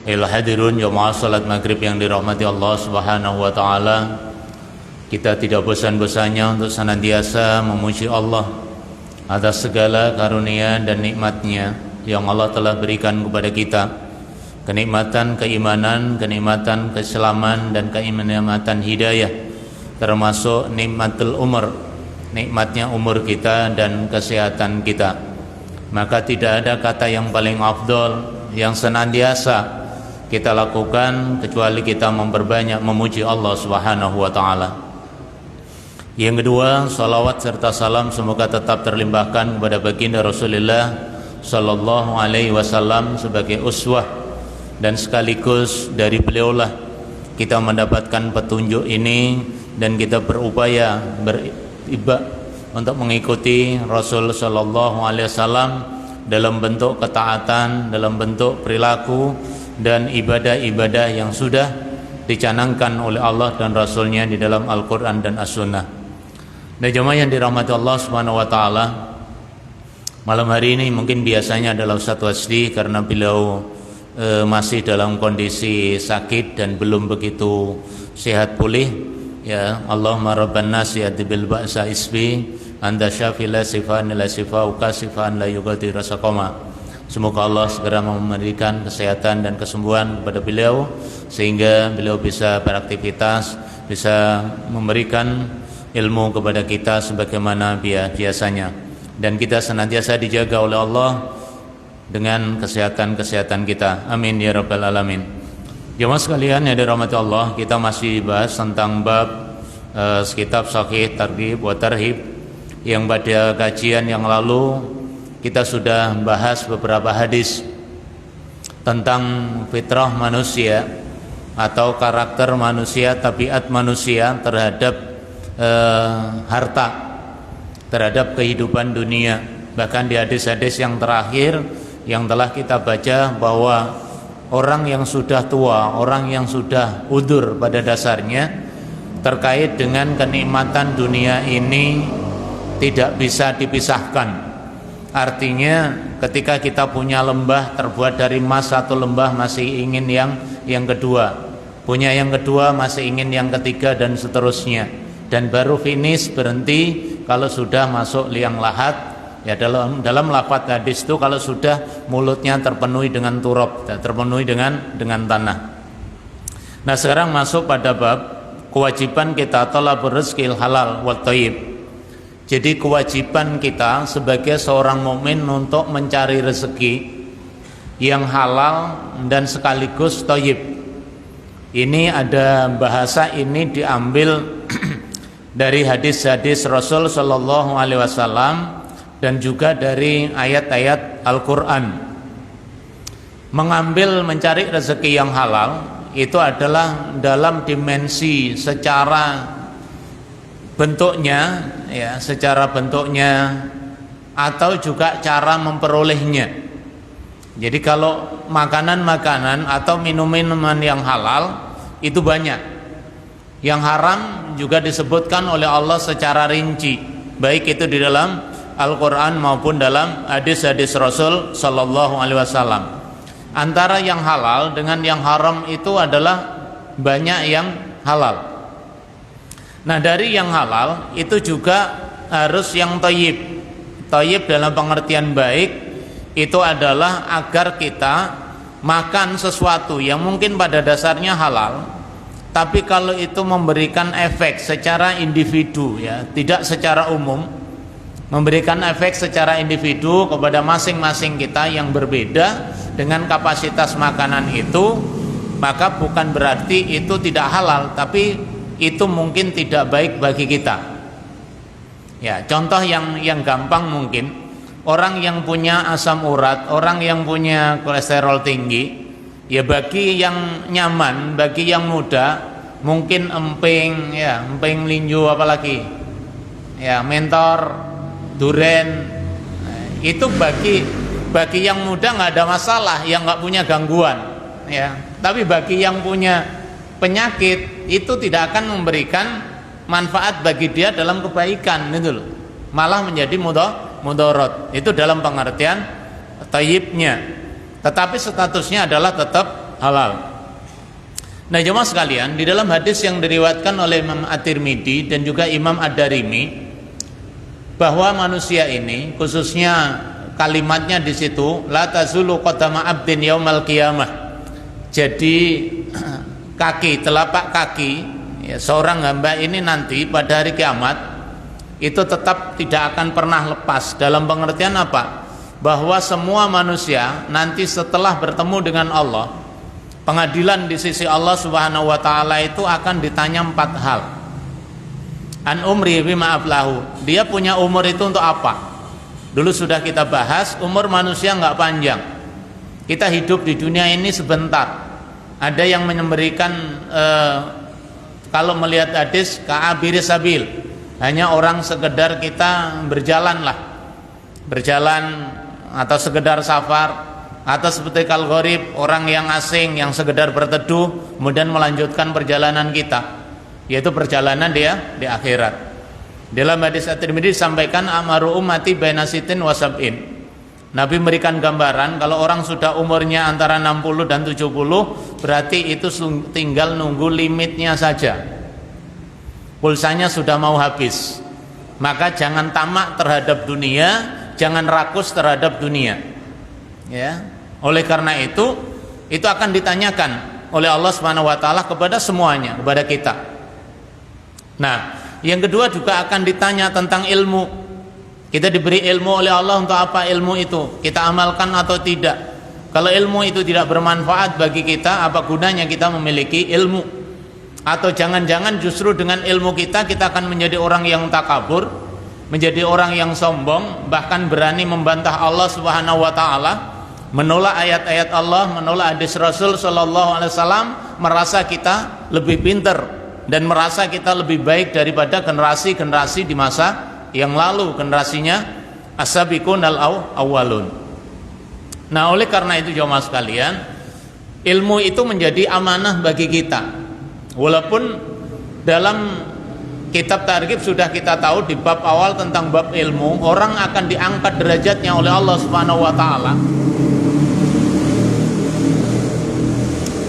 Hadirun jamaah salat maghrib yang dirahmati Allah Subhanahu wa taala. Kita tidak bosan-bosannya untuk senantiasa memuji Allah atas segala karunia dan nikmat-Nya yang Allah telah berikan kepada kita. Kenikmatan keimanan, kenikmatan keislaman, dan kenikmatan hidayah, termasuk nikmatul umur, nikmatnya umur kita dan kesehatan kita. Maka tidak ada kata yang paling afdol yang senantiasa kita lakukan kecuali kita memperbanyak memuji Allah Subhanahu wa taala. Yang kedua, salawat serta salam semoga tetap terlimpahkan kepada baginda Rasulullah sallallahu alaihi wasallam sebagai uswah, dan sekaligus dari beliaulah kita mendapatkan petunjuk ini dan kita berupaya beribah untuk mengikuti Rasul sallallahu alaihi wasallam dalam bentuk ketaatan, dalam bentuk perilaku dan ibadah-ibadah yang sudah dicanangkan oleh Allah dan Rasulnya di dalam Al-Quran dan As-Sunnah. Dan jemaah yang dirahmati Allah Subhanahu wa taala, malam hari ini mungkin biasanya adalah Ustaz Wasdi karena beliau masih dalam kondisi sakit dan belum begitu sehat pulih. Ya, Allahumma rabban nas ya bil ba'sa isbi anta syafi la sifan la sifauka sifan la yughadiru saqama. Semoga Allah segera memberikan kesehatan dan kesembuhan kepada beliau sehingga beliau bisa beraktivitas, bisa memberikan ilmu kepada kita sebagaimana biasanya, dan kita senantiasa dijaga oleh Allah dengan kesehatan kita. Amin ya rabbal alamin. Jemaah sekalian yang dirahmati Allah, kita masih bahas tentang bab kitab Shahih Targhib wa Tarhib yang pada kajian yang lalu kita sudah bahas beberapa hadis tentang fitrah manusia atau karakter manusia, tabiat manusia terhadap harta, terhadap kehidupan dunia. Bahkan di hadis-hadis yang terakhir yang telah kita baca bahwa orang yang sudah tua, orang yang sudah udur pada dasarnya terkait dengan kenikmatan dunia ini tidak bisa dipisahkan. Artinya ketika kita punya lembah terbuat dari emas, satu lembah masih ingin yang kedua, punya yang kedua masih ingin yang ketiga, dan seterusnya, dan baru finish berhenti kalau sudah masuk liang lahat. Ya, dalam lafaz hadis itu kalau sudah mulutnya terpenuhi dengan turab, terpenuhi dengan tanah. Nah, sekarang masuk pada bab kewajiban kita thalabur rizqil halal wat thayyib. Jadi kewajiban kita sebagai seorang mukmin untuk mencari rezeki yang halal dan sekaligus thayyib. Ini ada bahasa ini diambil dari hadis-hadis Rasul sallallahu alaihi wasallam dan juga dari ayat-ayat Al-Qur'an. Mengambil mencari rezeki yang halal itu adalah dalam dimensi secara bentuknya, ya, secara bentuknya atau juga cara memperolehnya. Jadi kalau makanan-makanan atau minum-minuman yang halal itu banyak. Yang haram juga disebutkan oleh Allah secara rinci, baik itu di dalam Al-Quran maupun dalam hadis-hadis Rasul sallallahu alaihi wasallam. Antara yang halal dengan yang haram itu adalah banyak yang halal. Nah, dari yang halal itu juga harus yang thayyib. Thayyib dalam pengertian baik itu adalah agar kita makan sesuatu yang mungkin pada dasarnya halal, tapi kalau itu memberikan efek secara individu, ya, tidak secara umum, memberikan efek secara individu kepada masing-masing kita yang berbeda dengan kapasitas makanan itu, maka bukan berarti itu tidak halal, tapi itu mungkin tidak baik bagi kita. Ya, contoh yang gampang mungkin, orang yang punya asam urat, orang yang punya kolesterol tinggi, ya bagi yang nyaman, bagi yang muda, mungkin emping, ya, emping linju apalagi, ya, mentor, duren, itu bagi yang muda nggak ada masalah, yang nggak punya gangguan, ya. Tapi bagi yang punya penyakit itu tidak akan memberikan manfaat bagi dia dalam kebaikan, itu loh. Malah menjadi mudarat. Itu dalam pengertian thayyibnya. Tetapi statusnya adalah tetap halal. Nah jemaah sekalian, di dalam hadis yang diriwayatkan oleh Imam At-Tirmidzi dan juga Imam Ad-Darimi, bahwa manusia ini, khususnya kalimatnya di situ, la tazulu qadama abdin yaumal qiyamah. Jadi kaki, telapak kaki ya, seorang hamba ini nanti pada hari kiamat itu tetap tidak akan pernah lepas. Dalam pengertian apa? Bahwa semua manusia nanti setelah bertemu dengan Allah, pengadilan di sisi Allah Subhanahu wa taala itu akan ditanya 4 hal. An umri bima aflahu. Dia punya umur itu untuk apa? Dulu sudah kita bahas, umur manusia enggak panjang. Kita hidup di dunia ini sebentar. Ada yang memberikan kalau melihat hadis ka'abiri sabil, hanya orang sekedar kita berjalan atau sekedar safar, atau seperti kal-gharib, orang yang asing yang sekedar berteduh kemudian melanjutkan perjalanan kita, yaitu perjalanan dia di akhirat. Dalam hadis At-Tirmidzi disampaikan amaru ummati baina sitin wa sab'in. Nabi memberikan gambaran kalau orang sudah umurnya antara 60 dan 70, berarti itu tinggal nunggu limitnya saja. Pulsanya sudah mau habis. Maka jangan tamak terhadap dunia, jangan rakus terhadap dunia. Ya. Oleh karena itu akan ditanyakan oleh Allah Subhanahu wa taala kepada semuanya, kepada kita. Nah, yang kedua juga akan ditanya tentang ilmu. Kita diberi ilmu oleh Allah, untuk apa ilmu itu? Kita amalkan atau tidak? Kalau ilmu itu tidak bermanfaat bagi kita, apa gunanya kita memiliki ilmu? Atau jangan-jangan justru dengan ilmu kita akan menjadi orang yang takabur, menjadi orang yang sombong, bahkan berani membantah Allah Subhanahu wa taala, menolak ayat-ayat Allah, menolak hadis Rasul sallallahu alaihi wasallam, merasa kita lebih pintar dan merasa kita lebih baik daripada generasi-generasi di masa yang lalu, generasinya as-sabiqun al-awwalun. Nah, oleh karena itu jemaah sekalian, ilmu itu menjadi amanah bagi kita. Walaupun dalam kitab Targhib sudah kita tahu di bab awal tentang bab ilmu, orang akan diangkat derajatnya oleh Allah Subhanahu wa taala,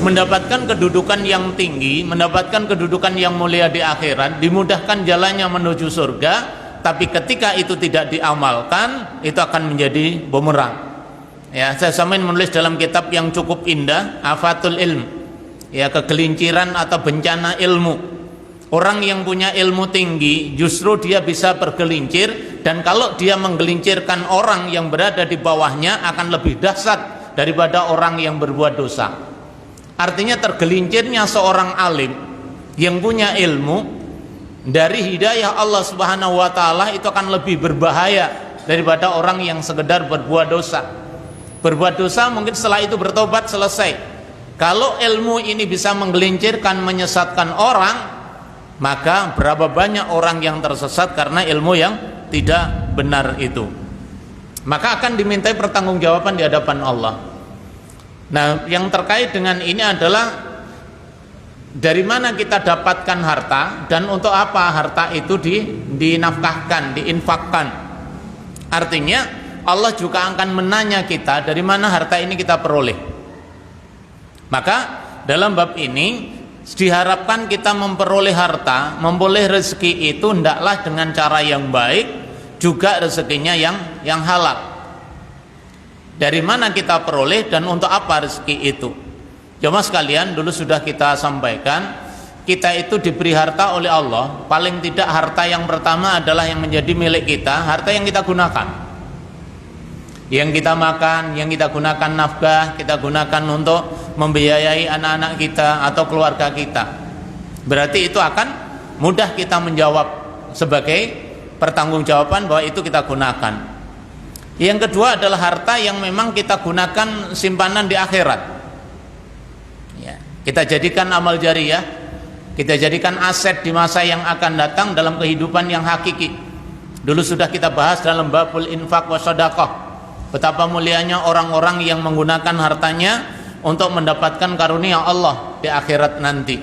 mendapatkan kedudukan yang tinggi, mendapatkan kedudukan yang mulia di akhirat, dimudahkan jalannya menuju surga. Tapi ketika itu tidak diamalkan, itu akan menjadi bumerang. Ya, saya samain menulis dalam kitab yang cukup indah, Afatul Ilm. Ya, kegelinciran atau bencana ilmu. Orang yang punya ilmu tinggi justru dia bisa bergelincir, dan kalau dia menggelincirkan orang yang berada di bawahnya akan lebih dahsyat daripada orang yang berbuat dosa. Artinya tergelincirnya seorang alim yang punya ilmu dari hidayah Allah Subhanahu wa taala itu akan lebih berbahaya daripada orang yang sekedar berbuat dosa. Berbuat dosa mungkin setelah itu bertobat selesai. Kalau ilmu ini bisa menggelincirkan, menyesatkan orang, maka berapa banyak orang yang tersesat karena ilmu yang tidak benar itu. Maka akan dimintai pertanggungjawaban di hadapan Allah. Nah, yang terkait dengan ini adalah dari mana kita dapatkan harta dan untuk apa harta itu dinafkahkan, diinfakkan. Artinya Allah juga akan menanya kita dari mana harta ini kita peroleh. Maka dalam bab ini diharapkan kita memperoleh harta, memperoleh rezeki itu hendaklah dengan cara yang baik, juga rezekinya yang halal. Dari mana kita peroleh dan untuk apa rezeki itu? Jemaah sekalian, dulu sudah kita sampaikan, kita itu diberi harta oleh Allah. Paling tidak harta yang pertama adalah yang menjadi milik kita, harta yang kita gunakan, yang kita makan, yang kita gunakan nafkah, kita gunakan untuk membiayai anak-anak kita atau keluarga kita. Berarti itu akan mudah kita menjawab sebagai pertanggungjawaban bahwa itu kita gunakan. Yang kedua adalah harta yang memang kita gunakan simpanan di akhirat. Kita jadikan amal jariyah, kita jadikan aset di masa yang akan datang dalam kehidupan yang hakiki. Dulu sudah kita bahas dalam babul infak wa shadaqah, betapa mulianya orang-orang yang menggunakan hartanya untuk mendapatkan karunia Allah di akhirat nanti.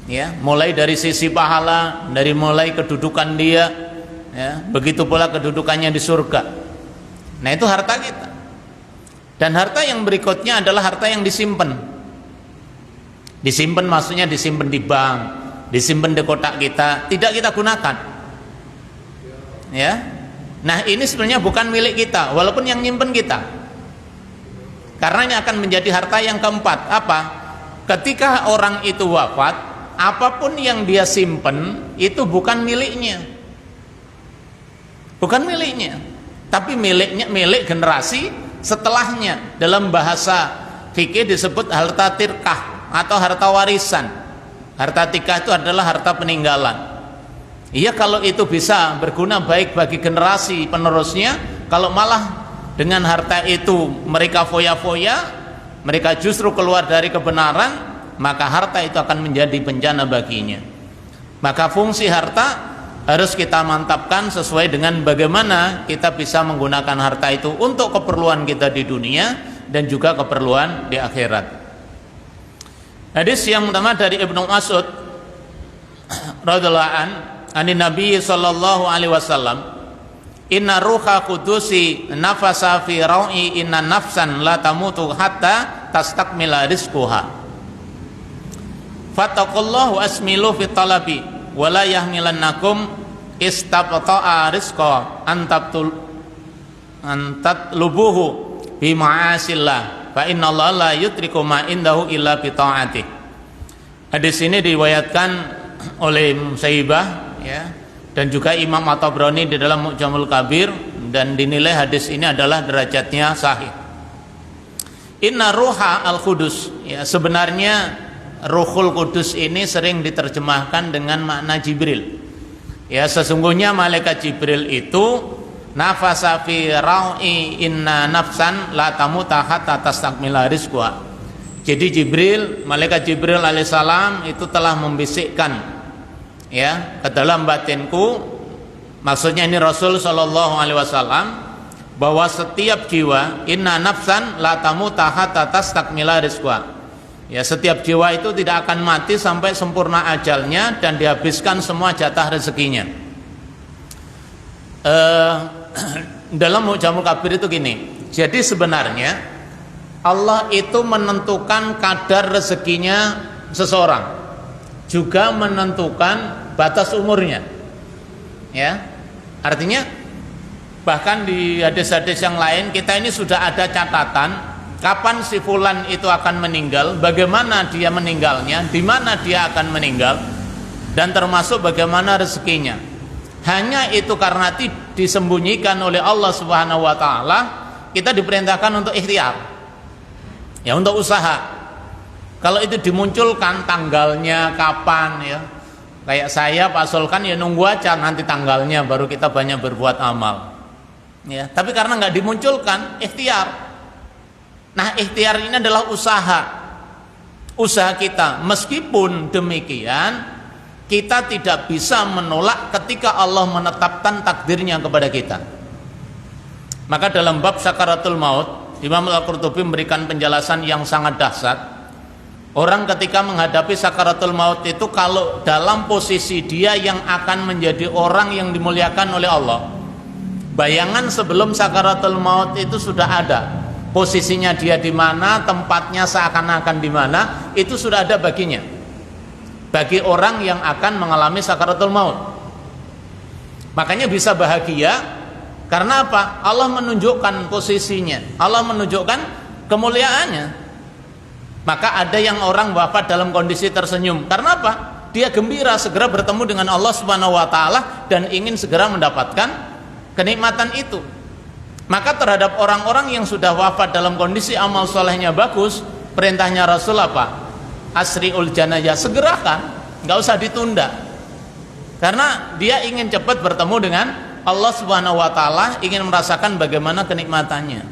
Ya, mulai dari sisi pahala, dari mulai kedudukan dia, ya, begitu pula kedudukannya di surga. Nah, itu harta kita. Dan harta yang berikutnya adalah harta yang disimpan. Disimpan maksudnya disimpan di bank, disimpan di kotak kita, tidak kita gunakan. Ya. Nah, ini sebenarnya bukan milik kita, walaupun yang nyimpen kita. Karena ini akan menjadi harta yang keempat. Apa? Ketika orang itu wafat, apapun yang dia simpen itu bukan miliknya. Bukan miliknya, tapi milik generasi setelahnya. Dalam bahasa fikih disebut harta tirkah atau harta warisan. Harta tirkah itu adalah harta peninggalan. Iya, kalau itu bisa berguna baik bagi generasi penerusnya. Kalau malah dengan harta itu mereka foya-foya, mereka justru keluar dari kebenaran, maka harta itu akan menjadi bencana baginya. Maka fungsi harta harus kita mantapkan sesuai dengan bagaimana kita bisa menggunakan harta itu untuk keperluan kita di dunia dan juga keperluan di akhirat. Hadis yang pertama dari Ibnu Mas'ud radhiyallahu an Nabi sallallahu alaihi wasallam, inna ruha qudusi nafasa fi ra'i inna nafsan la tamutu hatta tastakmila rizquha fattaqullahu asmilu fi talabi wa la yahmilannakum istabta'a rizqa antatlubuhu bi ma'asillah fa innallaha la yutriku ma indahu illa bi ta'atih. Hadis ini diriwayatkan oleh Saibah, ya, dan juga Imam At-Tabrani di dalam Mu'jamul Kabir, dan dinilai hadis ini adalah derajatnya sahih. Inna ruha al-Qudus, ya, sebenarnya Ruhul Kudus ini sering diterjemahkan dengan makna Jibril. Ya, sesungguhnya malaikat Jibril itu nafasa fi ra'i inna nafsan la tamuta hatta tastakmila rizqa. Jadi Jibril, malaikat Jibril alaihissalam itu telah membisikkan, ya, ke dalam batinku, maksudnya ini Rasul sallallahu alaihi wasallam, bahwa setiap jiwa inna nafsan la tamuta hatta tastakmila rizqa. Ya, setiap jiwa itu tidak akan mati sampai sempurna ajalnya dan dihabiskan semua jatah rezekinya. Dalam Mu'jamul Kabir itu gini. Jadi sebenarnya Allah itu menentukan kadar rezekinya seseorang, juga menentukan batas umurnya. Ya. Artinya bahkan di hadis-hadis yang lain kita ini sudah ada catatan kapan si fulan itu akan meninggal, bagaimana dia meninggalnya, di mana dia akan meninggal, dan termasuk bagaimana rezekinya. Hanya itu karena disembunyikan oleh Allah Subhanahu wa taala, kita diperintahkan untuk ikhtiar. Ya, untuk usaha. Kalau itu dimunculkan tanggalnya kapan, ya, kayak saya Pak Sulkan, ya nunggu aja nanti tanggalnya baru kita banyak berbuat amal. Ya, tapi karena nggak dimunculkan, ikhtiar. Nah, ikhtiar ini adalah usaha kita. Meskipun demikian, kita tidak bisa menolak ketika Allah menetapkan takdirnya kepada kita. Maka dalam bab sakaratul maut, Imam Al-Qurtubi memberikan penjelasan yang sangat dahsyat. Orang ketika menghadapi sakaratul maut itu, kalau dalam posisi dia yang akan menjadi orang yang dimuliakan oleh Allah, bayangan sebelum sakaratul maut itu sudah ada. Posisinya dia di mana, tempatnya seakan-akan di mana, itu sudah ada baginya. Bagi orang yang akan mengalami sakaratul maut. Makanya bisa bahagia. Karena apa? Allah menunjukkan posisinya, Allah menunjukkan kemuliaannya. Maka ada yang orang wafat dalam kondisi tersenyum. Karena apa? Dia gembira segera bertemu dengan Allah Subhanahu wa taala dan ingin segera mendapatkan kenikmatan itu. Maka terhadap orang-orang yang sudah wafat dalam kondisi amal solehnya bagus, perintahnya Rasul apa? Asri'ul janazah, segerakan, nggak usah ditunda. Karena dia ingin cepat bertemu dengan Allah Subhanahu wa taala, ingin merasakan bagaimana kenikmatannya.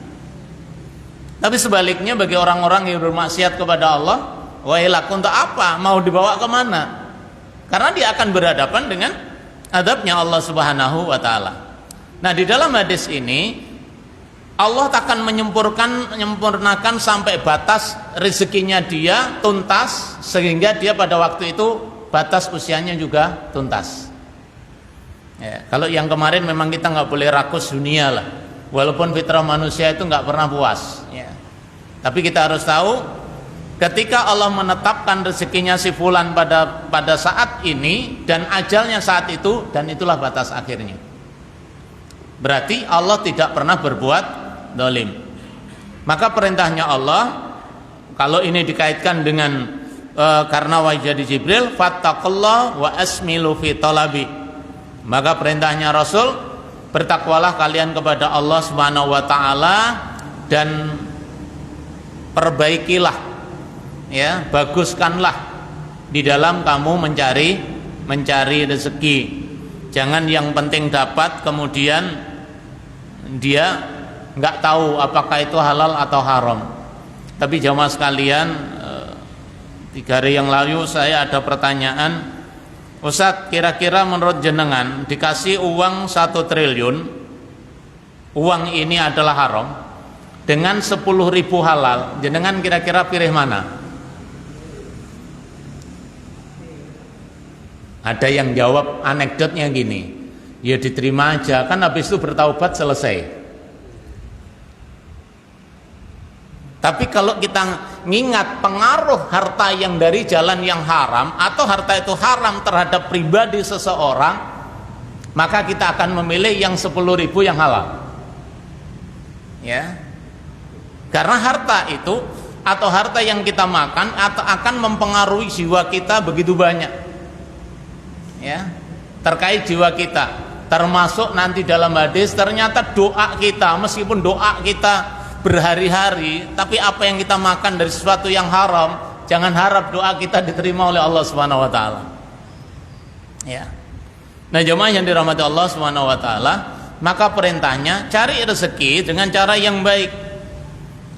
Tapi sebaliknya bagi orang-orang yang bermaksiat kepada Allah, wailak, untuk apa? Mau dibawa kemana? Karena dia akan berhadapan dengan adabnya Allah Subhanahu wa taala. Nah, di dalam hadis ini Allah akan menyempurnakan sampai batas rezekinya dia tuntas, sehingga dia pada waktu itu batas usianya juga tuntas. Ya, kalau yang kemarin memang kita nggak boleh rakus dunia lah, walaupun fitrah manusia itu nggak pernah puas. Ya. Tapi kita harus tahu, ketika Allah menetapkan rezekinya si fulan pada saat ini dan ajalnya saat itu, dan itulah batas akhirnya. Berarti Allah tidak pernah berbuat zalim. Maka perintahnya Allah, kalau ini dikaitkan dengan karena wahyu dari Jibril, fattaqullah wa asmilu fi talabi, maka perintahnya Rasul, bertakwalah kalian kepada Allah Subhanahu wa taala dan perbaikilah, ya, baguskanlah di dalam kamu mencari rezeki. Jangan yang penting dapat kemudian dia nggak tahu apakah itu halal atau haram. Tapi jamaah sekalian, 3 hari yang lalu saya ada pertanyaan, Ustadz, kira-kira menurut jenengan dikasih uang 1 triliun, uang ini adalah haram, dengan 10.000 halal, jenengan kira-kira pilih mana? Ada yang jawab anekdotnya gini, ya diterima aja, kan habis itu bertaubat selesai. Tapi kalau kita ngingat pengaruh harta yang dari jalan yang haram, atau harta itu haram terhadap pribadi seseorang, maka kita akan memilih yang 10.000 yang halal, ya. Karena harta itu atau harta yang kita makan atau akan mempengaruhi jiwa kita begitu banyak, ya, terkait jiwa kita. Termasuk nanti dalam hadis, ternyata doa kita, meskipun doa kita berhari-hari, tapi apa yang kita makan dari sesuatu yang haram, jangan harap doa kita diterima oleh Allah Subhanahu wa taala. Ya. Nah, jemaah yang dirahmati Allah Subhanahu wa taala, maka perintahnya cari rezeki dengan cara yang baik.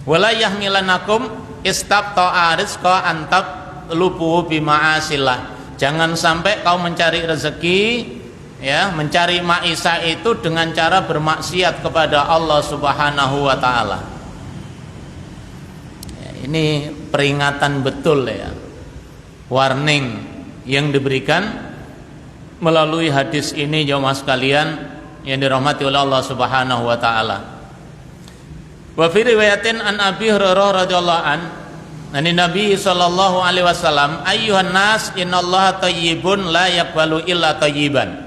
Wala yahmilanakum istabta'a rizqa antab lupu bima'asillah. Jangan sampai kau mencari rezeki, ya, mencari maisha itu dengan cara bermaksiat kepada Allah Subhanahu wa taala. Ini peringatan betul, ya, warning yang diberikan melalui hadis ini, jemaah sekalian yang dirahmati oleh Allah Subhanahu wa taala. Wa fi riwayatin an Abi Hurairah radhiyallahu an Nabi sallallahu alaihi wasallam, ayyuhan nas innallaha thayyibun la yaqbalu illa thayyiban.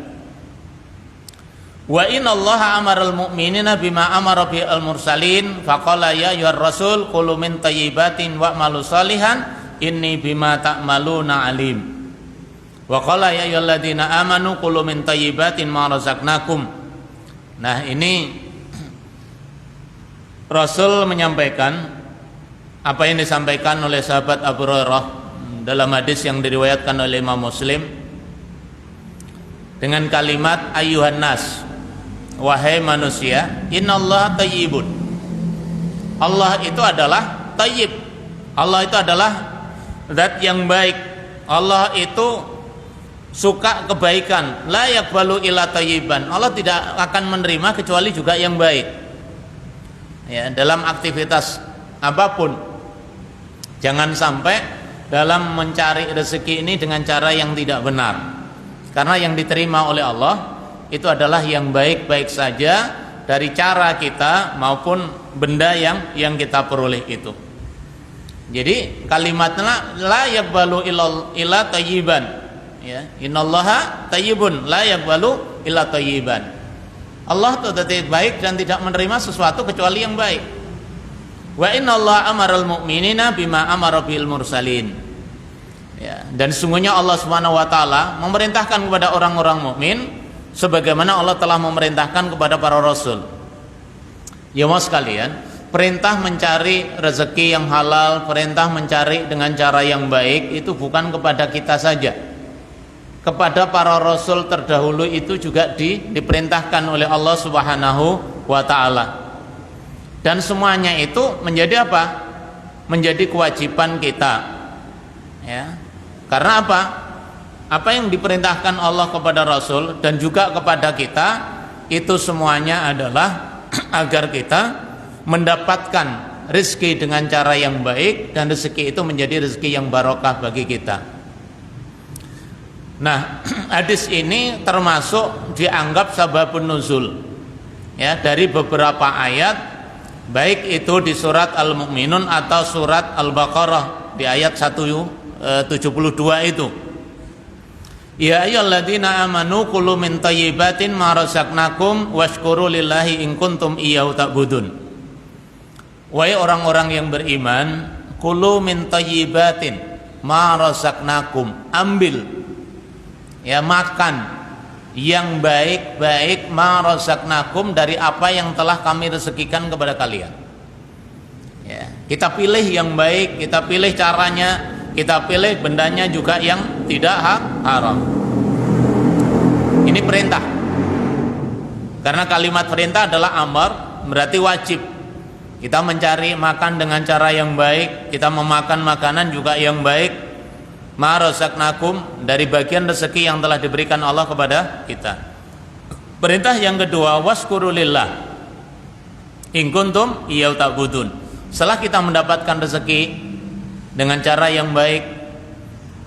Wa innallaha amaral mu'minina bima amara bil mursalin faqala ya ayyuhar rasul qulu min thayyibatin wa'malu salihan inni bima ta'maluna alim. Wa qala ya ayyuhalladzina amanu qulu min thayyibatin ma razaqnakum. Nah, ini Rasul menyampaikan apa yang disampaikan oleh sahabat Abu Hurairah dalam hadis yang diriwayatkan oleh Imam Muslim dengan kalimat ayyuhan nas, wahai manusia, innallaha thayyibun. Allah itu adalah thayyib. Allah itu adalah zat yang baik. Allah itu suka kebaikan. La yaqbalu illa thayyiban. Allah tidak akan menerima kecuali juga yang baik. Ya, dalam aktivitas apapun, jangan sampai dalam mencari rezeki ini dengan cara yang tidak benar. Karena yang diterima oleh Allah itu adalah yang baik-baik saja dari cara kita maupun benda yang kita peroleh itu. Jadi kalimatnya la yaqbalu illa thayyiban, ya, innallaha thayyibun la yaqbalu illa thayyiban. Allah itu tetap baik dan tidak menerima sesuatu kecuali yang baik. Wa innallaha amaral mu'minina bima amara bil mursalin. Ya, dan sungguhnya Allah Subhanahu wa taala memerintahkan kepada orang-orang mukmin sebagaimana Allah telah memerintahkan kepada para rasul. Ya mas sekalian, perintah mencari rezeki yang halal, perintah mencari dengan cara yang baik itu bukan kepada kita saja. Kepada para rasul terdahulu itu juga diperintahkan oleh Allah Subhanahu wa taala. Dan semuanya itu menjadi apa? Menjadi kewajiban kita. Ya. Karena apa? Apa yang diperintahkan Allah kepada Rasul dan juga kepada kita, itu semuanya adalah agar kita mendapatkan rezeki dengan cara yang baik, dan rezeki itu menjadi rezeki yang barokah bagi kita. Nah, hadis ini termasuk dianggap sababun nuzul, ya, dari beberapa ayat, baik itu di surat Al-Mu'minun atau surat Al-Baqarah di ayat 172 itu. Ya ayyuhalladzina amanu kulu min thayyibatin ma razaqnakum washkuru lillahi in kuntum iyyahu ta'budun. Wahai orang-orang yang beriman, kulu min thayyibatin ma razaqnakum, ambil ya, makan yang baik-baik ma razaqnakum, dari apa yang telah kami rezekikan kepada kalian. Ya, kita pilih yang baik, kita pilih caranya, kita pilih bendanya juga yang tidak haram. Ini perintah. Karena kalimat perintah adalah amar, berarti wajib. Kita mencari makan dengan cara yang baik, kita memakan makanan juga yang baik. Ma razaqnakum, dari bagian rezeki yang telah diberikan Allah kepada kita. Perintah yang kedua, washkuru lillah in kuntum iyyahu ta'budun. Setelah kita mendapatkan rezeki dengan cara yang baik,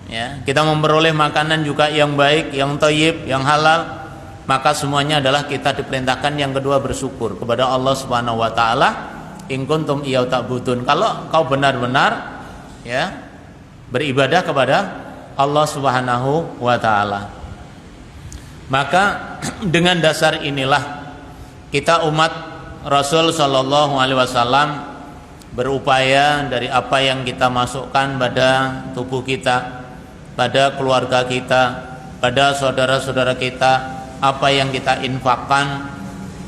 ya, kita memperoleh makanan juga yang baik, yang thayyib, yang halal, maka semuanya adalah kita diperintahkan yang kedua bersyukur kepada Allah Subhanahu wa taala, in kuntum iyyahu ta'budun. Kalau kau benar-benar ya beribadah kepada Allah Subhanahu wa taala. Maka dengan dasar inilah kita umat Rasul sallallahu alaihi wasallam berupaya dari apa yang kita masukkan pada tubuh kita, pada keluarga kita, pada saudara-saudara kita, apa yang kita infakkan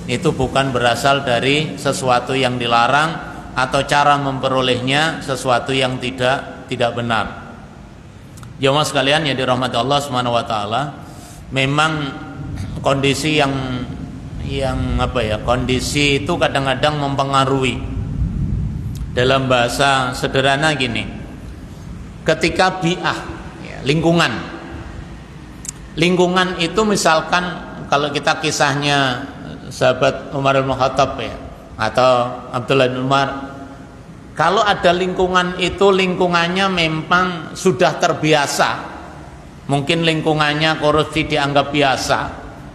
itu bukan berasal dari sesuatu yang dilarang atau cara memperolehnya sesuatu yang tidak benar. Jemaah sekalian yang dirahmati Allah Subhanahu wa taala, memang kondisi yang kondisi itu kadang-kadang mempengaruhi. Dalam bahasa sederhana gini, ketika bi'ah, ya, lingkungan itu misalkan kalau kita kisahnya sahabat Umar bin Khattab ya, atau Abdullah bin Umar, kalau ada lingkungan itu lingkungannya memang sudah terbiasa, mungkin lingkungannya korupsi dianggap biasa,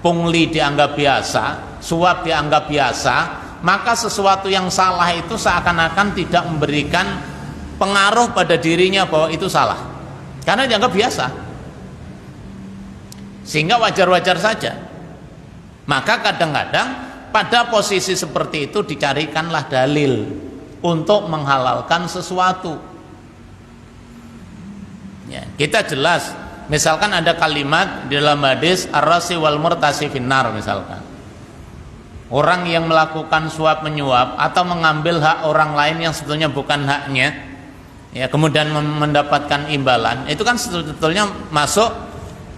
pungli dianggap biasa, suap dianggap biasa, maka sesuatu yang salah itu seakan-akan tidak memberikan pengaruh pada dirinya bahwa itu salah, karena dianggap biasa, sehingga wajar-wajar saja. Maka kadang-kadang pada posisi seperti itu dicarikanlah dalil untuk menghalalkan sesuatu. Ya, kita jelas, misalkan ada kalimat di dalam hadis ar-rasi wal murtasi finnar, misalkan orang yang melakukan suap menyuap atau mengambil hak orang lain yang sebetulnya bukan haknya, ya, kemudian mendapatkan imbalan, itu kan sebetulnya masuk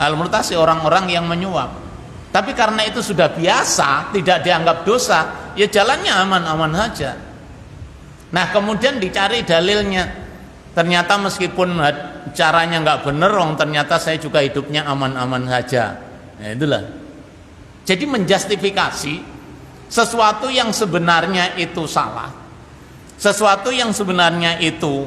al-murtasi, orang-orang yang menyuap. Tapi karena itu sudah biasa, tidak dianggap dosa, ya jalannya aman-aman saja. Nah kemudian dicari dalilnya, ternyata meskipun caranya nggak bener, ternyata saya juga hidupnya aman-aman saja. Nah, itulah. Jadi menjustifikasi sesuatu yang sebenarnya itu salah, sesuatu yang sebenarnya itu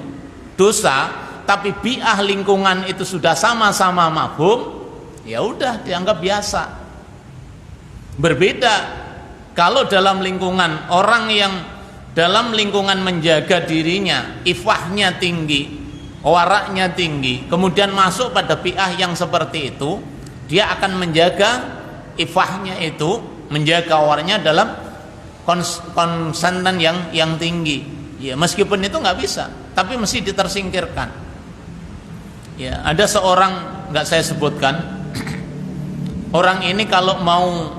dosa, tapi bi'ah lingkungan itu sudah sama-sama mafhum, ya udah dianggap biasa. Berbeda kalau dalam lingkungan orang yang dalam lingkungan menjaga dirinya, ifahnya tinggi, waraknya tinggi, kemudian masuk pada bi'ah yang seperti itu, dia akan menjaga ifahnya itu, menjaga waraknya dalam konsentan yang tinggi. Ya, meskipun itu nggak bisa, tapi mesti ditersingkirkan. Ya, ada seorang, nggak saya sebutkan, orang ini kalau mau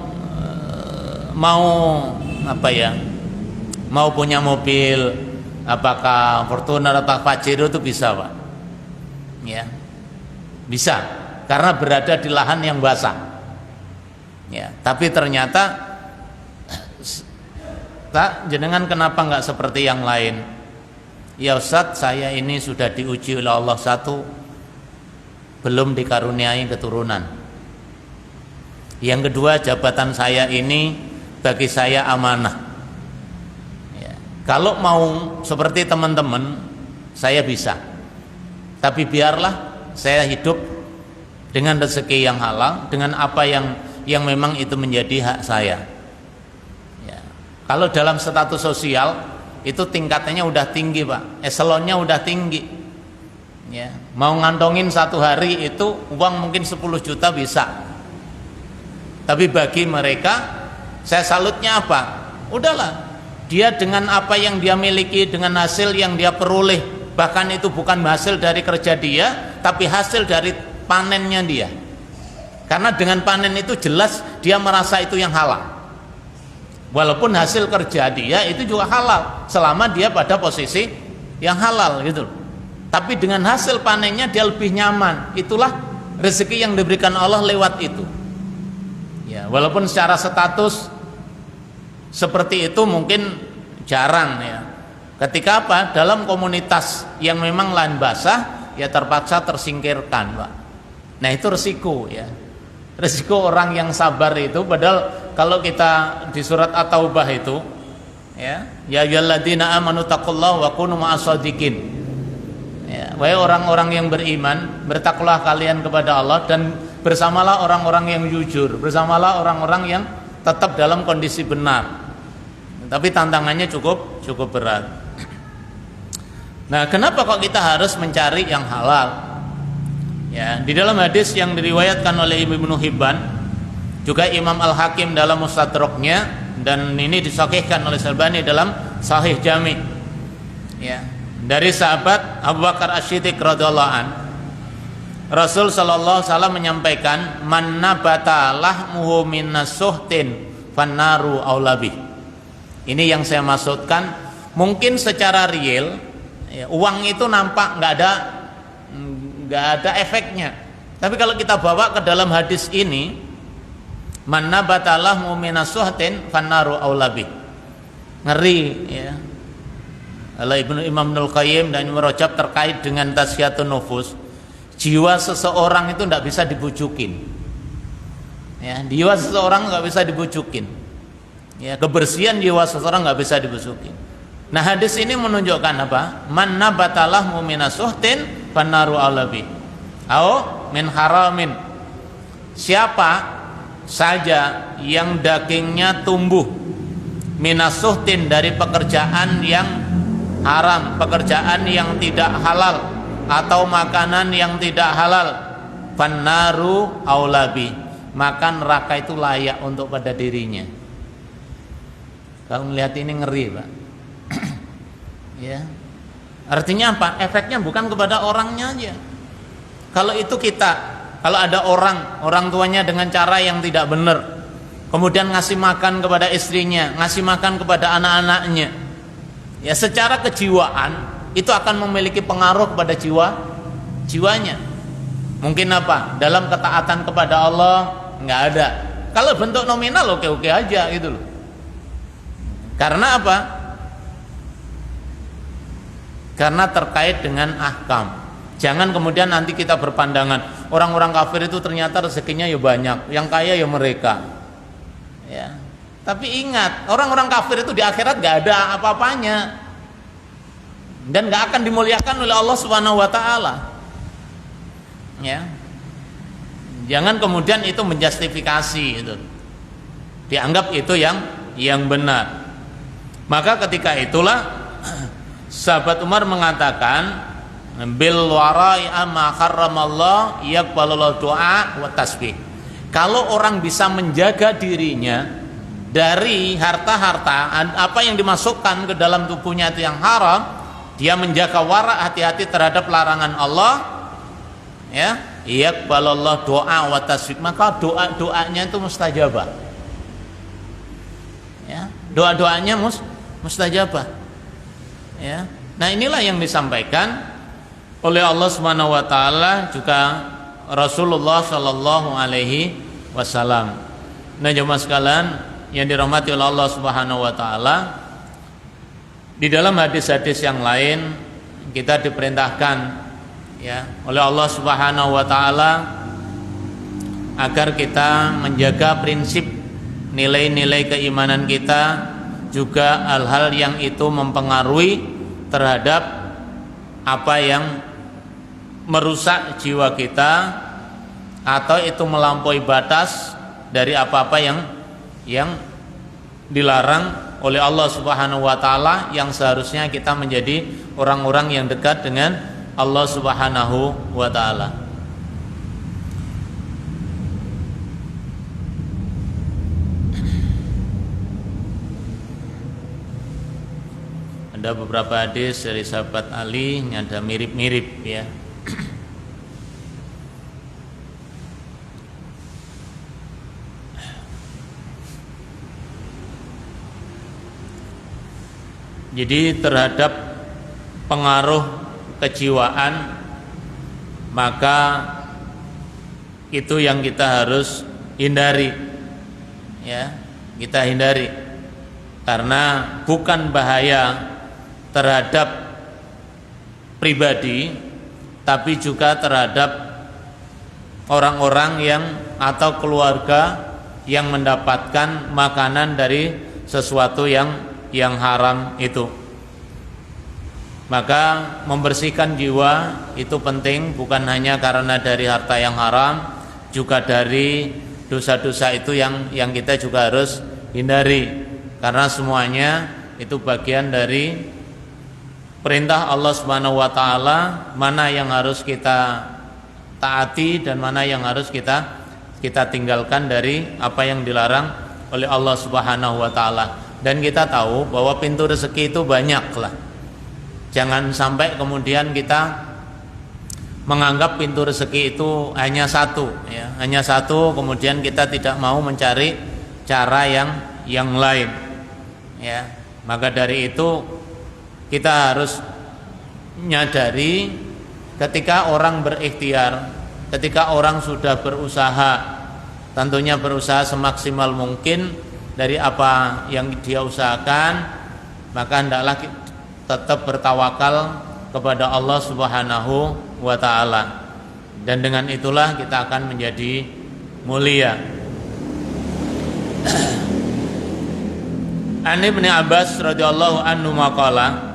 punya mobil, apakah Fortuner atau Pajero itu bisa, Pak? Ya, bisa, karena berada di lahan yang basah. Ya, tapi ternyata tak, jenengan kenapa nggak seperti yang lain? Ya Ustaz, saya ini sudah diuji oleh Allah, satu, belum dikaruniai keturunan. Yang kedua, jabatan saya ini bagi saya amanah. Kalau mau seperti teman-teman, saya bisa. Tapi biarlah saya hidup dengan rezeki yang halal, dengan apa yang memang itu menjadi hak saya. Ya. Kalau dalam status sosial itu tingkatannya udah tinggi, Pak. Eselonnya udah tinggi. Ya, mau ngantongin satu hari itu uang mungkin 10 juta bisa. Tapi bagi mereka, saya salutnya apa? Udahlah, dia dengan apa yang dia miliki, dengan hasil yang dia peroleh, bahkan itu bukan hasil dari kerja dia, tapi hasil dari panennya dia. Karena dengan panen itu jelas dia merasa itu yang halal. Walaupun hasil kerja dia itu juga halal, selama dia pada posisi yang halal gitu. Tapi dengan hasil panennya dia lebih nyaman. Itulah rezeki yang diberikan Allah lewat itu. Ya, walaupun secara status seperti itu mungkin jarang ya. Ketika apa? Dalam komunitas yang memang lahan basah, ya terpaksa tersingkirkan, Pak. Nah, itu resiko ya. Resiko orang yang sabar itu, padahal kalau kita di surat At-Taubah itu ya ayyuhalladzina amanu taqullaha wa kunu ma'as-shadiqin. Ya, wahai orang-orang yang beriman, bertakwalah kalian kepada Allah dan bersamalah orang-orang yang jujur, bersamalah orang-orang yang tetap dalam kondisi benar. Tapi tantangannya cukup berat. Nah, kenapa kok kita harus mencari yang halal? Ya, di dalam hadis yang diriwayatkan oleh Ibnu Hibban, juga Imam Al-Hakim dalam Mustadraknya, dan ini disahihkan oleh Al-Albani dalam Sahih Jami'. Ya, dari sahabat Abu Bakar As-Siddiq radhiyallahu an, Rasul sallallahu alaihi wasallam menyampaikan, "Man nabata lahmuhu minas suhtin fannaru aulabi." Ini yang saya maksudkan, mungkin secara real ya, uang itu nampak nggak ada efeknya. Tapi kalau kita bawa ke dalam hadis ini, man nabata lahmu minas suhtin fannaru aulabi. Ngeri ya. Kalau Imam Ibnul Qayyim dan Ibnu Rajab terkait dengan tazkiyatun nufus, jiwa seseorang itu tidak bisa dibujukin. Ya, jiwa seseorang nggak bisa dibujukin. Ya, kebersihan jiwa seseorang nggak bisa dibujukin. Nah, hadis ini menunjukkan apa? Man nabata lahmu minas suhtin fannaru aulabi. Au min haramin. Siapa saja yang dagingnya tumbuh minas suhtin dari pekerjaan yang haram, pekerjaan yang tidak halal atau makanan yang tidak halal, fannaru aulabi, maka neraka itu layak untuk pada dirinya. Kalau melihat ini ngeri, Pak. Ya. Artinya apa? Efeknya bukan kepada orangnya aja. Kalau itu kalau ada orang tuanya dengan cara yang tidak benar, kemudian ngasih makan kepada istrinya, ngasih makan kepada anak-anaknya, ya secara kejiwaan itu akan memiliki pengaruh kepada jiwanya. Mungkin apa? Dalam ketaatan kepada Allah nggak ada. Kalau bentuk nominal oke-oke aja gitu loh. Karena apa? Karena terkait dengan ahkam. Jangan kemudian nanti kita berpandangan orang-orang kafir itu ternyata rezekinya ya banyak, yang kaya ya mereka. Ya. Tapi ingat, orang-orang kafir itu di akhirat gak ada apa-apanya dan gak akan dimuliakan oleh Allah Subhanahu wa taala. Ya. Jangan kemudian itu menjustifikasi itu. Dianggap itu yang benar. Maka ketika itulah sahabat Umar mengatakan, bil warai amma harramallah yaqbalul doa wa tasbih. Kalau orang bisa menjaga dirinya dari harta-harta apa yang dimasukkan ke dalam tubuhnya itu yang haram, dia menjaga wara, hati-hati terhadap larangan Allah, ya, yaqbalullah doa wa tasbih, maka doa-doanya itu mustajabah. Ya, doa-doanya mustajabah. Ya. Nah, inilah yang disampaikan oleh Allah Subhanahu wa taala, juga Rasulullah sallallahu alaihi wasallam. Nah, jemaah sekalian yang dirahmati oleh Allah Subhanahu wa taala, di dalam hadis-hadis yang lain kita diperintahkan ya oleh Allah Subhanahu wa taala agar kita menjaga prinsip nilai-nilai keimanan kita, juga hal-hal yang itu mempengaruhi terhadap apa yang merusak jiwa kita atau itu melampaui batas dari apa-apa yang dilarang oleh Allah Subhanahu wa taala, yang seharusnya kita menjadi orang-orang yang dekat Allah Subhanahu wa taala. Ada beberapa hadis dari sahabat Ali yang ada mirip-mirip ya. Jadi terhadap pengaruh kejiwaan, maka itu yang kita harus hindari ya, kita hindari karena bukan bahaya terhadap pribadi tapi juga terhadap orang-orang yang atau keluarga yang mendapatkan makanan dari sesuatu yang haram itu. Maka membersihkan jiwa itu penting, bukan hanya karena dari harta yang haram, juga dari dosa-dosa itu yang kita juga harus hindari, karena semuanya itu bagian dari perintah Allah Subhanahu wa taala, mana yang harus kita taati dan mana yang harus kita tinggalkan dari apa yang dilarang oleh Allah Subhanahu wa taala. Dan kita tahu bahwa pintu rezeki itu banyak lah. Jangan sampai kemudian kita menganggap pintu rezeki itu hanya satu ya, hanya satu, kemudian kita tidak mau mencari cara yang lain ya. Maka dari itu kita harus menyadari ketika orang berikhtiar, ketika orang sudah berusaha, tentunya berusaha semaksimal mungkin dari apa yang dia usahakan, maka hendaklah tetap bertawakal kepada Allah Subhanahu wa taala. Dan dengan itulah kita akan menjadi mulia. An Ibnu Abbas radhiyallahu anhu maqala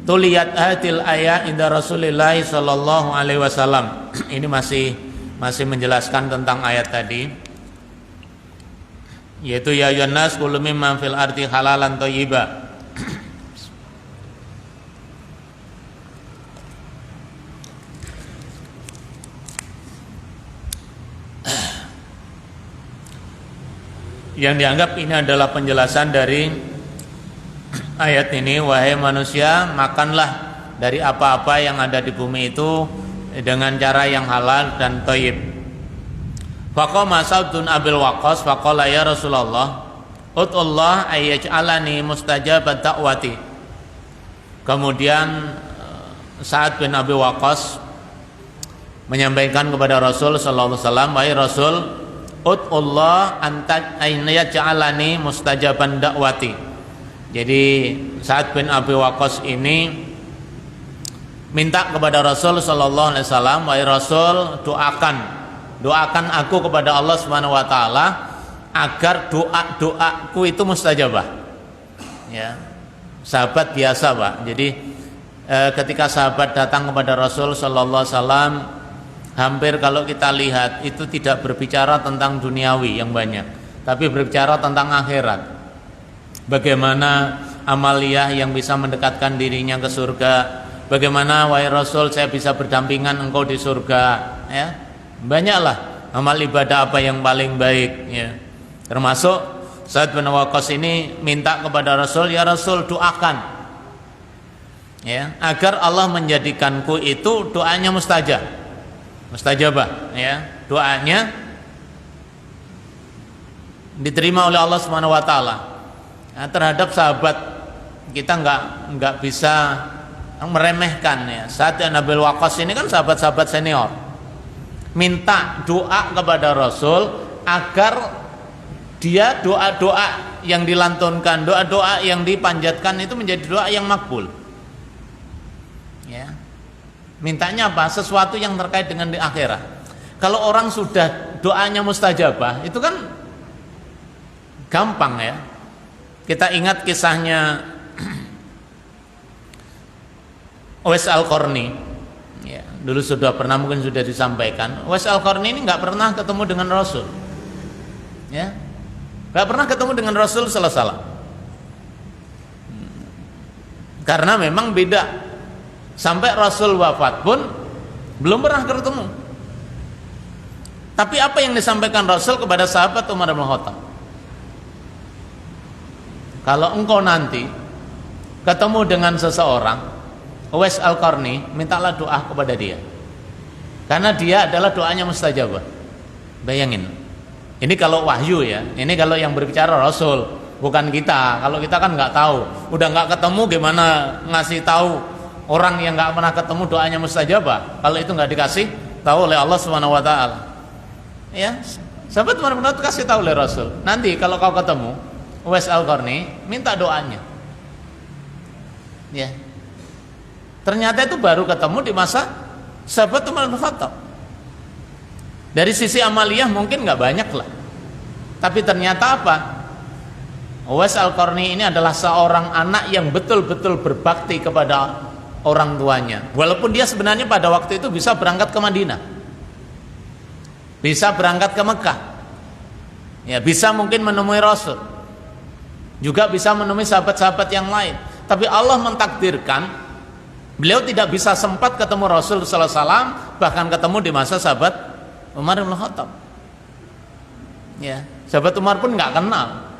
tuliyat hadil ayat inda Rasulillah sallallahu alaihi wasallam. Ini masih menjelaskan tentang ayat tadi, yaitu ya ayyuhannas kulu mimma fil ardi halalan thayyiba. Yang dianggap ini adalah penjelasan dari ayat ini, wahai manusia, makanlah dari apa-apa yang ada di bumi itu dengan cara yang halal dan thayyib. Faqama Sa'dun Abil Waqqas faqala ya Rasulullah ud'ullah ayyaj'alani mustajabat da'wati. Kemudian Sa'ad bin Abi Waqqas menyampaikan kepada Rasul sallallahu alaihi wasallam, wahai Rasul, ud'ullah anta ayyaj'alani mustajaban da'wati. Jadi Sa'ad bin Abi Waqqas ini minta kepada Rasul sallallahu alaihi wasallam, wahai Rasul, doakan aku kepada Allah Subhanahu wa taala agar doaku itu mustajabah. Ya. Sahabat biasa, Pak. Jadi ketika sahabat datang kepada Rasul sallallahu alaihi wasallam, hampir kalau kita lihat itu tidak berbicara tentang duniawi yang banyak, tapi berbicara tentang akhirat. Bagaimana amaliyah yang bisa mendekatkan dirinya ke surga? Bagaimana wahai Rasul saya bisa berdampingan engkau di surga? Ya. Banyaklah amal ibadah apa yang paling baik ya. Termasuk Sa'ad bin Waqqas ini minta kepada Rasul, ya Rasul doakan ya agar Allah menjadikanku itu doanya mustajabah ya, doanya diterima oleh Allah Subhanahu wa taala. Nah, terhadap sahabat kita enggak bisa meremehkan ya. Sa'ad bin Abi Waqqas ini kan sahabat-sahabat senior, minta doa kepada Rasul agar dia doa-doa yang dilantunkan, doa-doa yang dipanjatkan itu menjadi doa yang makbul. Ya. Mintanya apa? Sesuatu yang terkait dengan di akhirat. Kalau orang sudah doanya mustajabah, itu kan gampang ya. Kita ingat kisahnya Uwais Al-Qarni. Ya, dulu mungkin sudah disampaikan. Uwais Al-Qarni ini nggak pernah ketemu dengan Rasul, ya, nggak pernah ketemu dengan Rasul sallallahu. Karena memang beda Sampai Rasul wafat pun belum pernah ketemu. Tapi apa yang disampaikan Rasul kepada sahabat Umar bin Khattab? Kalau engkau nanti ketemu dengan seseorang, Uwais Al-Qarni, mintalah doa kepada dia. Karena dia adalah doanya mustajabah. Bayangin. Ini kalau wahyu ya. Ini kalau yang berbicara Rasul, bukan kita. Kalau kita kan nggak tahu. Udah nggak ketemu gimana ngasih tahu orang yang nggak pernah ketemu doanya mustajabah. Kalau itu nggak dikasih tahu oleh Allah Subhanahu wa taala. Ya, sahabat Umar bin Khattab kasih tahu oleh Rasul. Nanti kalau kau ketemu Uwais Al-Qarni, minta doanya. Ya. Ternyata itu baru ketemu di masa sahabat Umar bin Khattab. Dari sisi amaliyah mungkin nggak banyak lah. Tapi ternyata apa? Uwais Al-Qarni ini adalah seorang anak yang betul-betul berbakti kepada orang tuanya. Walaupun dia sebenarnya pada waktu itu bisa berangkat ke Madinah, bisa berangkat ke Mekah, ya, bisa mungkin menemui Rasul, juga bisa menemui sahabat-sahabat yang lain. Tapi Allah mentakdirkan beliau tidak bisa sempat ketemu Rasul sallallahu alaihi wasallam, bahkan ketemu di masa sahabat Umar bin Khattab. Ya, sahabat Umar pun nggak kenal.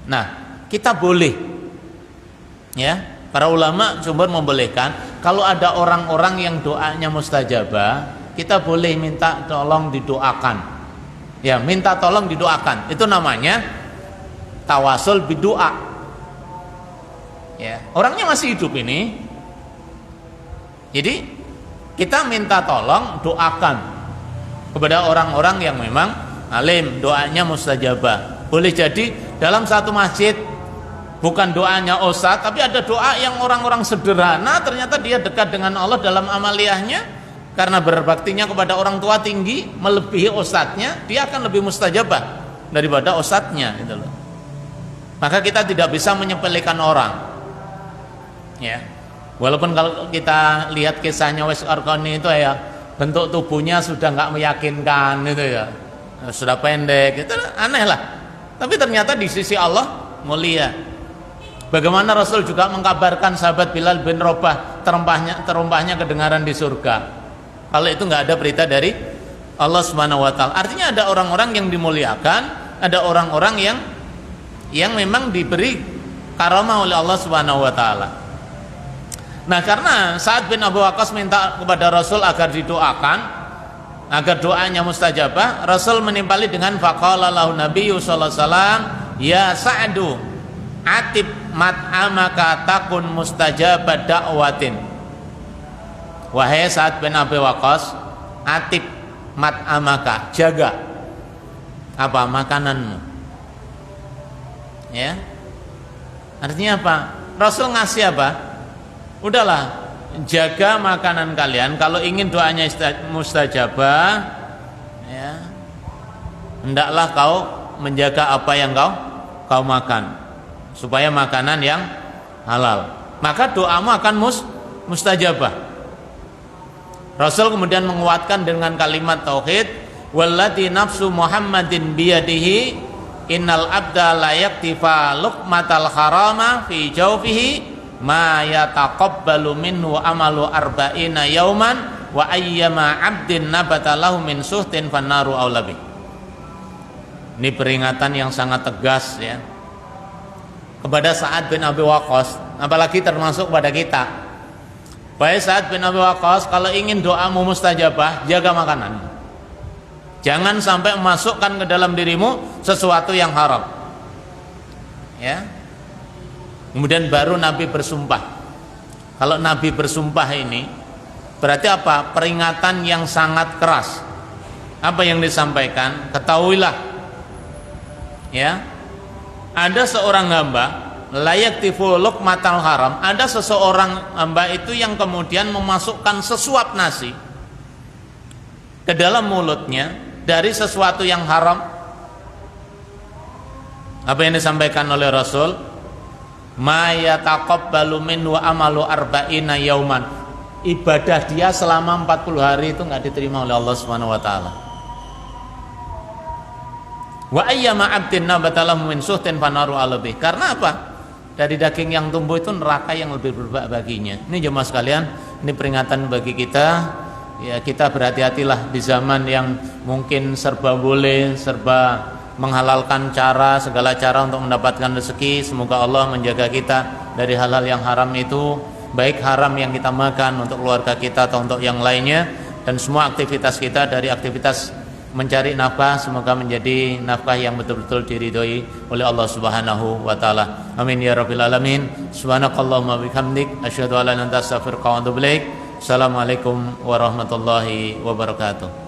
Nah, kita boleh, ya, para ulama sumber membolehkan kalau ada orang-orang yang doanya mustajabah, kita boleh minta tolong didoakan. Ya, minta tolong didoakan. Itu namanya tawasul bidoa. Ya, orangnya masih hidup ini. Jadi kita minta tolong doakan kepada orang-orang yang memang alim, doanya mustajabah. Boleh jadi dalam satu masjid bukan doanya ustadz, tapi ada doa yang orang-orang sederhana ternyata dia dekat dengan Allah dalam amaliyahnya karena berbaktinya kepada orang tua tinggi melebihi ustadznya, dia akan lebih mustajabah daripada ustadznya gitu loh. Maka kita tidak bisa menyepelekan orang. Ya. Walaupun kalau kita lihat kisahnya Uwais Al-Qarni itu ya bentuk tubuhnya sudah nggak meyakinkan gitu ya. Sudah pendek, itu aneh lah. Tapi ternyata di sisi Allah mulia. Bagaimana Rasul juga mengkabarkan sahabat Bilal bin Rabah terumpahnya kedengaran di surga. Kalau itu nggak ada berita dari Allah Subhanahu wa taala. Artinya ada orang-orang yang dimuliakan, ada orang-orang yang memang diberi karamah oleh Allah Subhanahu wa taala. Nah, karena Sa'ad bin Abi Waqqas minta kepada Rasul agar didoakan, agar doanya mustajabah, Rasul menimpali dengan faqala lahu nabiyyu sallallahu alaihi wasallam, ya Sa'du atib mat'amaka takun mustajabad da'watin. Wahai Sa'ad bin Abi Waqqas, atib mat'amaka, jaga apa makananmu. Ya. Artinya apa? Rasul ngasih apa? Udahlah, jaga makanan kalian. Kalau ingin doanya mustajabah, ya, hendaklah kau menjaga apa yang kau makan, supaya makanan yang halal. Maka doamu akan mustajabah. Rasul kemudian menguatkan dengan kalimat tauhid, wallati nafsu Muhammadin biyadihi innal abda la yaktifa luqmatal harama fi jawfihi ma yataqabbalu minhu amalu arba'ina yauman wa ayyama 'abdin nabata lahu min suhtin fannaru aulabi. Ini peringatan yang sangat tegas ya kepada Sa'ad bin Abi Waqqas, apalagi termasuk kepada kita. Baik Sa'ad bin Abi Waqqas, kalau ingin doamu mustajabah, jaga makanan. Jangan sampai memasukkan ke dalam dirimu sesuatu yang haram. Ya. Kemudian baru Nabi bersumpah. Kalau Nabi bersumpah ini berarti apa? Peringatan yang sangat keras. Apa yang disampaikan? Ketahuilah, ya, ada seorang hamba layak tifu luqmatal haram. Ada seseorang hamba itu yang kemudian memasukkan sesuap nasi ke dalam mulutnya dari sesuatu yang haram. Apa yang disampaikan oleh Rasul? Ma yataqabbalu minhu amalu arba'ina yauman. Ibadah dia selama 40 hari itu enggak diterima oleh Allah Subhanahu wa taala. Wa ayyama 'abdin nabatalahu min suhtin fanaru alabi. Karena apa? dari daging yang tumbuh itu neraka yang lebih berbahaya baginya. Ini jemaah sekalian, ini peringatan bagi kita. Ya, kita berhati-hatilah di zaman yang mungkin serba boleh, serba menghalalkan segala cara untuk mendapatkan rezeki. Semoga Allah menjaga kita dari hal-hal yang haram itu, baik haram yang kita makan untuk keluarga kita atau untuk yang lainnya, dan semua aktivitas kita dari aktivitas mencari nafkah semoga menjadi nafkah yang betul-betul diridhoi oleh Allah Subhanahu wa taala. Amin ya rabbil alamin. Subhanakallahumma bihamdik asyhadu an la ilaha illa anta astaghfiruka wa atubu ilaik. Assalamualaikum warahmatullahi wabarakatuh.